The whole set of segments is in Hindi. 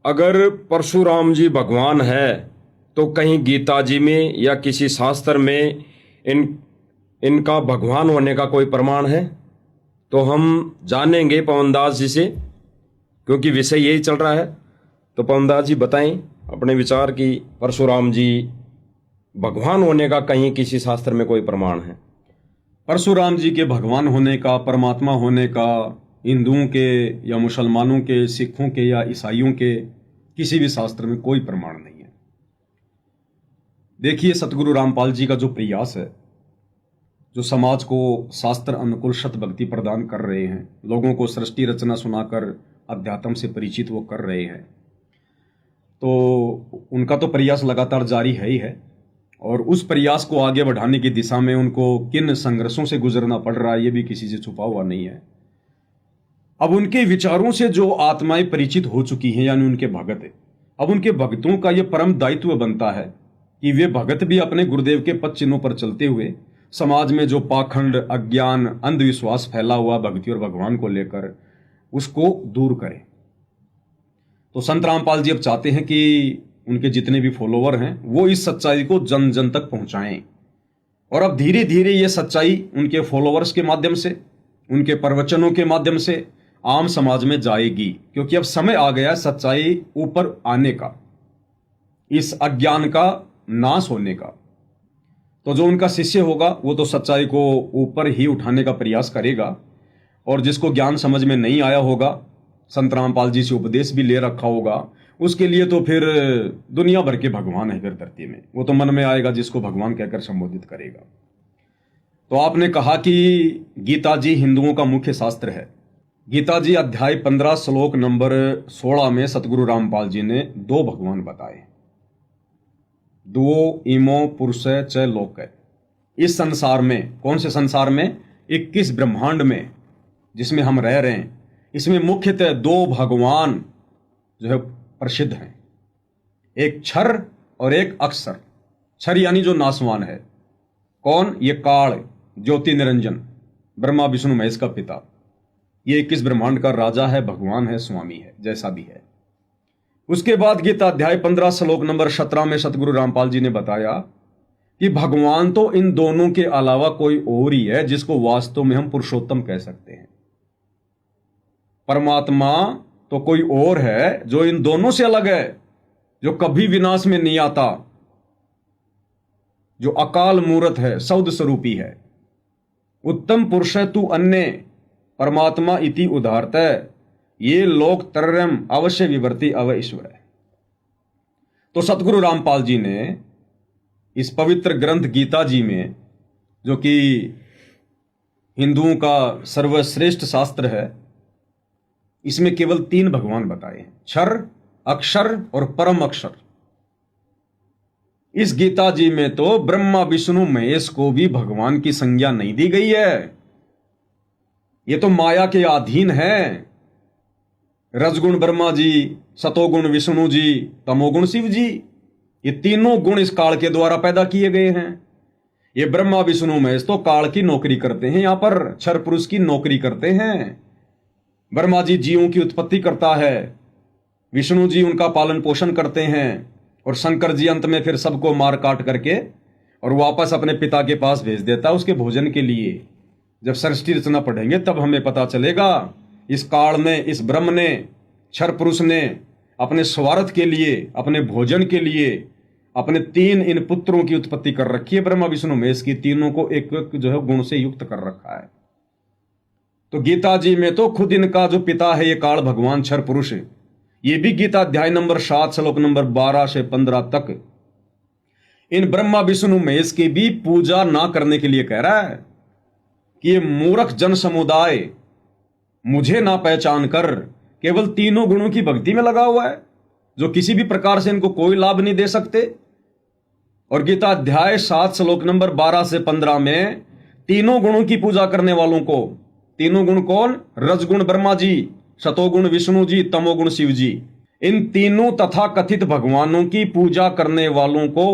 अगर परशुराम जी भगवान है तो कहीं गीता जी में या किसी शास्त्र में इन इनका भगवान होने का कोई प्रमाण है? तो हम जानेंगे पवनदास जी से, क्योंकि विषय यही चल रहा है। तो पवनदास जी बताएं अपने विचार कि परशुराम जी भगवान होने का कहीं किसी शास्त्र में कोई प्रमाण है? परशुराम जी के भगवान होने का, परमात्मा होने का हिंदुओं के या मुसलमानों के, सिखों के या ईसाइयों के किसी भी शास्त्र में कोई प्रमाण नहीं है। देखिए, सतगुरु रामपाल जी का जो प्रयास है, जो समाज को शास्त्र अनुकूल शत भक्ति प्रदान कर रहे हैं, लोगों को सृष्टि रचना सुनाकर अध्यात्म से परिचित वो कर रहे हैं, तो उनका तो प्रयास लगातार जारी है ही है। और उस प्रयास को आगे बढ़ाने की दिशा में उनको किन संघर्षों से गुजरना पड़ रहा है, ये भी किसी से छुपा हुआ नहीं है। अब उनके विचारों से जो आत्माएं परिचित हो चुकी हैं, यानी उनके भगत है, अब उनके भक्तों का यह परम दायित्व बनता है कि वे भगत भी अपने गुरुदेव के पद चिन्हों पर चलते हुए समाज में जो पाखंड, अज्ञान, अंधविश्वास फैला हुआ भक्ति और भगवान को लेकर, उसको दूर करें। तो संत रामपाल जी अब चाहते हैं कि उनके जितने भी फॉलोवर हैं वो इस सच्चाई को जन जन तक पहुंचाएं। और अब धीरे धीरे ये सच्चाई उनके फॉलोवर्स के माध्यम से, उनके प्रवचनों के माध्यम से आम समाज में जाएगी, क्योंकि अब समय आ गया सच्चाई ऊपर आने का, इस अज्ञान का नाश होने का। तो जो उनका शिष्य होगा वो तो सच्चाई को ऊपर ही उठाने का प्रयास करेगा, और जिसको ज्ञान समझ में नहीं आया होगा, संत रामपाल जी से उपदेश भी ले रखा होगा, उसके लिए तो फिर दुनिया भर के भगवान है फिर धरती में, वो तो मन में आएगा जिसको भगवान कहकर संबोधित करेगा। तो आपने कहा कि गीता जी हिंदुओं का मुख्य शास्त्र है। गीता जी अध्याय 15 श्लोक नंबर 16 में सतगुरु रामपाल जी ने दो भगवान बताए, दुओ इमो पुरुष च लोक। इस संसार में, कौन से संसार में? 21 ब्रह्मांड में जिसमें हम रह रहे हैं, इसमें मुख्यतः दो भगवान जो है प्रसिद्ध हैं, एक क्षर और एक अक्षर। क्षर यानी जो नासवान है, कौन? ये काल, ज्योति निरंजन, ब्रह्मा विष्णु महेश का पिता। ये 21 ब्रह्मांड का राजा है, भगवान है, स्वामी है, जैसा भी है। उसके बाद गीता अध्याय 15 श्लोक नंबर 17 में सतगुरु रामपाल जी ने बताया कि भगवान तो इन दोनों के अलावा कोई और ही है जिसको वास्तव में हम पुरुषोत्तम कह सकते हैं। परमात्मा तो कोई और है जो इन दोनों से अलग है, जो कभी विनाश में नहीं आता, जो अकाल मूर्त है, सौद स्वरूपी है। उत्तम पुरुष है तू अन्य, परमात्मा इति उदारत, ये लोक तरम अवश्य विवर्ति अव ईश्वर। तो सतगुरु रामपाल जी ने इस पवित्र ग्रंथ गीता जी में, जो कि हिंदुओं का सर्वश्रेष्ठ शास्त्र है, इसमें केवल 3 भगवान बताए हैं, क्षर, अक्षर और परम अक्षर। इस गीता जी में तो ब्रह्मा विष्णु महेश को भी भगवान की संज्ञा नहीं दी गई है। ये तो माया के अधीन है। रजगुण ब्रह्मा जी, सतोगुण विष्णु जी, तमोगुण शिव जी, ये तीनों गुण इस काल के द्वारा पैदा किए गए हैं। ये ब्रह्मा विष्णु महेश तो काल की नौकरी करते हैं, यहां पर क्षर पुरुष की नौकरी करते हैं। ब्रह्मा जी जीवों की उत्पत्ति करता है, विष्णु जी उनका पालन पोषण करते हैं, और शंकर जी अंत में फिर सबको मार काट करके और वापस अपने पिता के पास भेज देता है उसके भोजन के लिए। जब सृष्टि रचना पढ़ेंगे तब हमें पता चलेगा इस काल में, इस ब्रह्म ने, क्षर पुरुष ने अपने स्वार्थ के लिए, अपने भोजन के लिए अपने 3 इन पुत्रों की उत्पत्ति कर रखी है, ब्रह्मा विष्णु महेश की। तीनों को एक एक जो है गुण से युक्त कर रखा है। तो गीता जी में तो खुद इनका जो पिता है, ये काल भगवान क्षर पुरुष है। ये भी गीता अध्याय नंबर 7 श्लोक नंबर 12 से 15 तक इन ब्रह्मा विष्णु महेश की भी पूजा ना करने के लिए कह रहा है कि ये मूर्ख जन समुदाय मुझे ना पहचान कर केवल तीनों गुणों की भक्ति में लगा हुआ है, जो किसी भी प्रकार से इनको कोई लाभ नहीं दे सकते। और गीता अध्याय 7 श्लोक नंबर 12 से 15 में तीनों गुणों की पूजा करने वालों को, तीनों गुण कौन? रजगुण ब्रह्मा जी, सतोगुण विष्णु जी, तमोगुण शिव जी, इन तीनों तथा कथित भगवानों की पूजा करने वालों को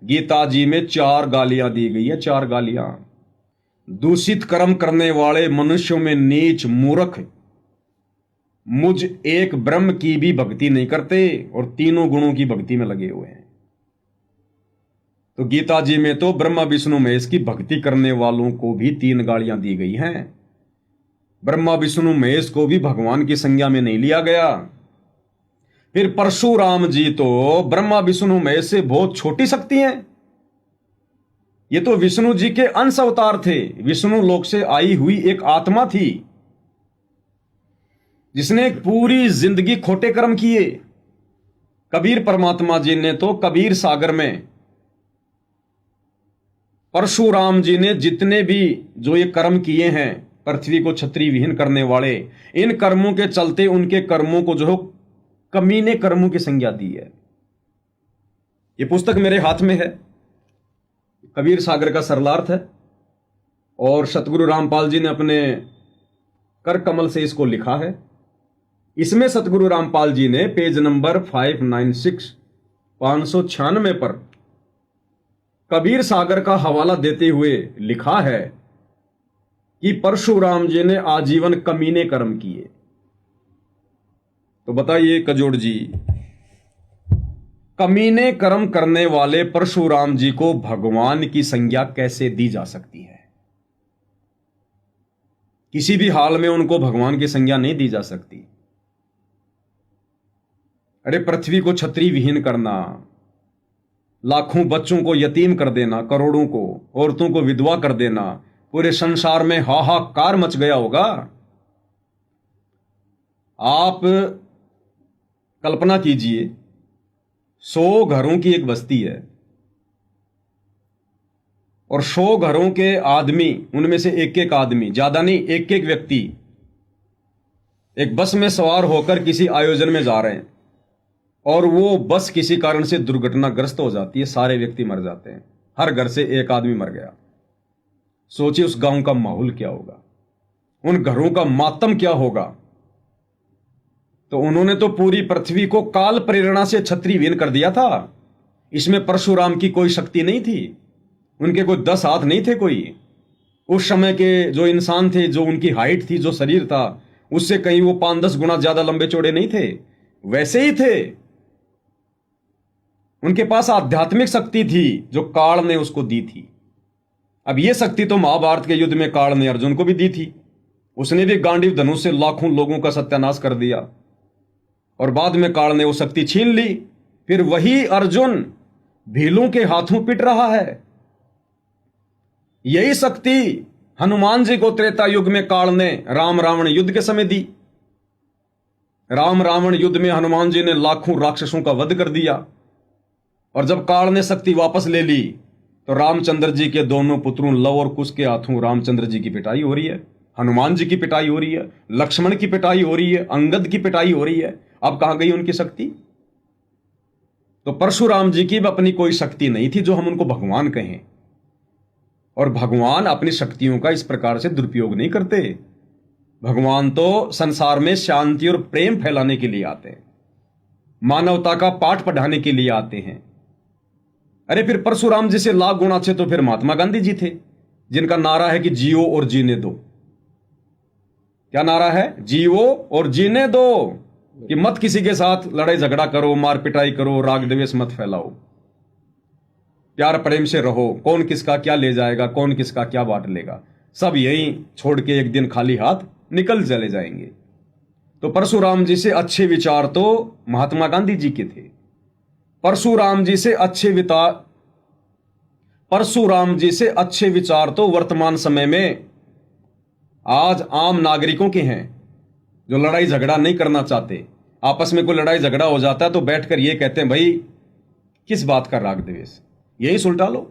गीता जी में 4 गालियां दी गई है। 4 गालियां। दूषित कर्म करने वाले मनुष्यों में नीच, मूर्ख, मुझ एक ब्रह्म की भी भक्ति नहीं करते और तीनों गुणों की भक्ति में लगे हुए हैं। तो गीता जी में तो ब्रह्मा विष्णु महेश की भक्ति करने वालों को भी 3 गालियां दी गई हैं। ब्रह्मा विष्णु महेश को भी भगवान की संज्ञा में नहीं लिया गया। फिर परशुराम जी तो ब्रह्मा विष्णु महेश से बहुत छोटी शक्ति हैं। ये तो विष्णु जी के अंश अवतार थे, विष्णु लोक से आई हुई एक आत्मा थी जिसने एक पूरी जिंदगी खोटे कर्म किए। कबीर परमात्मा जी ने तो कबीर सागर में परशुराम जी ने जितने भी जो ये कर्म किए हैं, पृथ्वी को छत्री विहीन करने वाले, इन कर्मों के चलते उनके कर्मों को जो कमीने कर्मों की संज्ञा दी है। ये पुस्तक मेरे हाथ में है, कबीर सागर का सरलार्थ है, और सतगुरु रामपाल जी ने अपने कर कमल से इसको लिखा है। इसमें सतगुरु रामपाल जी ने पेज नंबर 596 पर कबीर सागर का हवाला देते हुए लिखा है कि परशुराम जी ने आजीवन कमीने कर्म किए। तो बताइए कजोड़ जी, कमीने कर्म करने वाले परशुराम जी को भगवान की संज्ञा कैसे दी जा सकती है? किसी भी हाल में उनको भगवान की संज्ञा नहीं दी जा सकती। अरे पृथ्वी को छत्री विहीन करना, लाखों बच्चों को यतीम कर देना, करोड़ों को औरतों को विधवा कर देना, पूरे संसार में हाहाकार मच गया होगा। आप कल्पना कीजिए, 100 घरों की एक बस्ती है और 100 घरों के आदमी, उनमें से एक एक आदमी, ज्यादा नहीं, एक एक व्यक्ति एक बस में सवार होकर किसी आयोजन में जा रहे हैं और वो बस किसी कारण से दुर्घटनाग्रस्त हो जाती है, सारे व्यक्ति मर जाते हैं, हर घर से एक आदमी मर गया। सोचिए उस गांव का माहौल क्या होगा, उन घरों का मातम क्या होगा। तो उन्होंने तो पूरी पृथ्वी को काल प्रेरणा से छत्रीविहीन कर दिया था। इसमें परशुराम की कोई शक्ति नहीं थी, उनके कोई 10 हाथ नहीं थे कोई। उस समय के जो इंसान थे, जो उनकी हाइट थी, जो शरीर था, उससे कहीं वो 5-10 गुना ज्यादा लंबे चौड़े नहीं थे, वैसे ही थे। उनके पास आध्यात्मिक शक्ति थी जो काल ने उसको दी थी। अब यह शक्ति तो महाभारत के युद्ध में काल ने अर्जुन को भी दी थी। उसने भी गांडीव धनुष से लाखों लोगों का सत्यानाश कर दिया और बाद में काल ने वो शक्ति छीन ली। फिर वही अर्जुन भीलों के हाथों पिट रहा है। यही शक्ति हनुमान जी को त्रेता युग में काल ने राम रावण युद्ध के समय दी। राम रावण युद्ध में हनुमान जी ने लाखों राक्षसों का वध कर दिया और जब काल ने शक्ति वापस ले ली तो रामचंद्र जी के दोनों पुत्रों लव और कुश के हाथों रामचंद्र जी की पिटाई हो रही है, हनुमान जी की पिटाई हो रही है, लक्ष्मण की पिटाई हो रही है, अंगद की पिटाई हो रही है। अब कहां गई उनकी शक्ति? तो परशुराम जी की भी अपनी कोई शक्ति नहीं थी जो हम उनको भगवान कहें। और भगवान अपनी शक्तियों का इस प्रकार से दुरुपयोग नहीं करते। भगवान तो संसार में शांति और प्रेम फैलाने के लिए आते हैं, मानवता का पाठ पढ़ाने के लिए आते हैं। अरे फिर परशुराम जी से लाख गुना अच्छे तो फिर महात्मा गांधी जी थे, जिनका नारा है कि जियो और जीने दो। क्या नारा है? जियो और जीने दो, कि मत किसी के साथ लड़ाई झगड़ा करो, मार पिटाई करो, राग द्वेष मत फैलाओ, प्यार प्रेम से रहो। कौन किसका क्या ले जाएगा, कौन किसका क्या बांट लेगा, सब यही छोड़ के एक दिन खाली हाथ निकल चले जाएंगे। तो परशुराम जी से अच्छे विचार तो महात्मा गांधी जी के थे। परशुराम जी से अच्छे विचार तो वर्तमान समय में आज आम नागरिकों के हैं, जो लड़ाई झगड़ा नहीं करना चाहते। आपस में कोई लड़ाई झगड़ा हो जाता है तो बैठकर ये कहते हैं, भाई किस बात का राग द्वेष, यही सुलटा लो।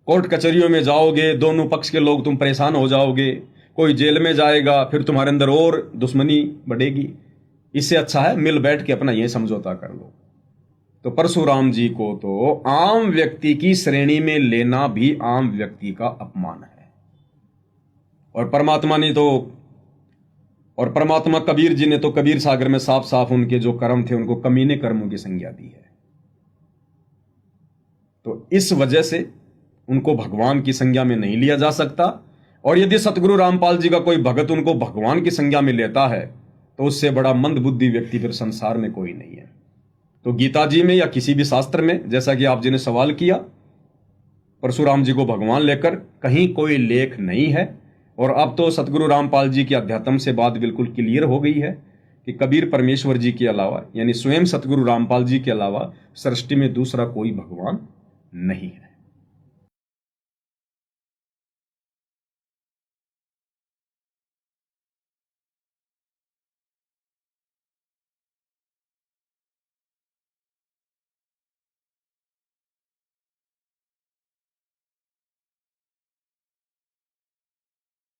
कोर्ट कचहरियों में जाओगे, दोनों पक्ष के लोग तुम परेशान हो जाओगे, कोई जेल में जाएगा, फिर तुम्हारे अंदर और दुश्मनी बढ़ेगी। इससे अच्छा है मिल बैठ के अपना ये समझौता कर लो। तो परशुराम जी को तो आम व्यक्ति की श्रेणी में लेना भी आम व्यक्ति का अपमान है। और परमात्मा कबीर जी ने तो कबीर सागर में साफ साफ उनके जो कर्म थे उनको कमीने कर्मों की संज्ञा दी है। तो इस वजह से उनको भगवान की संज्ञा में नहीं लिया जा सकता। और यदि सतगुरु रामपाल जी का कोई भगत उनको भगवान की संज्ञा में लेता है तो उससे बड़ा मंदबुद्धि व्यक्ति फिर संसार में कोई नहीं है। तो गीता जी में या किसी भी शास्त्र में, जैसा कि आप जी ने सवाल किया, परशुराम जी को भगवान लेकर कहीं कोई लेख नहीं है। और अब तो सतगुरु रामपाल जी की अध्यात्म से बात बिल्कुल क्लियर हो गई है कि कबीर परमेश्वर जी के अलावा, यानी स्वयं सतगुरु रामपाल जी के अलावा सृष्टि में दूसरा कोई भगवान नहीं है।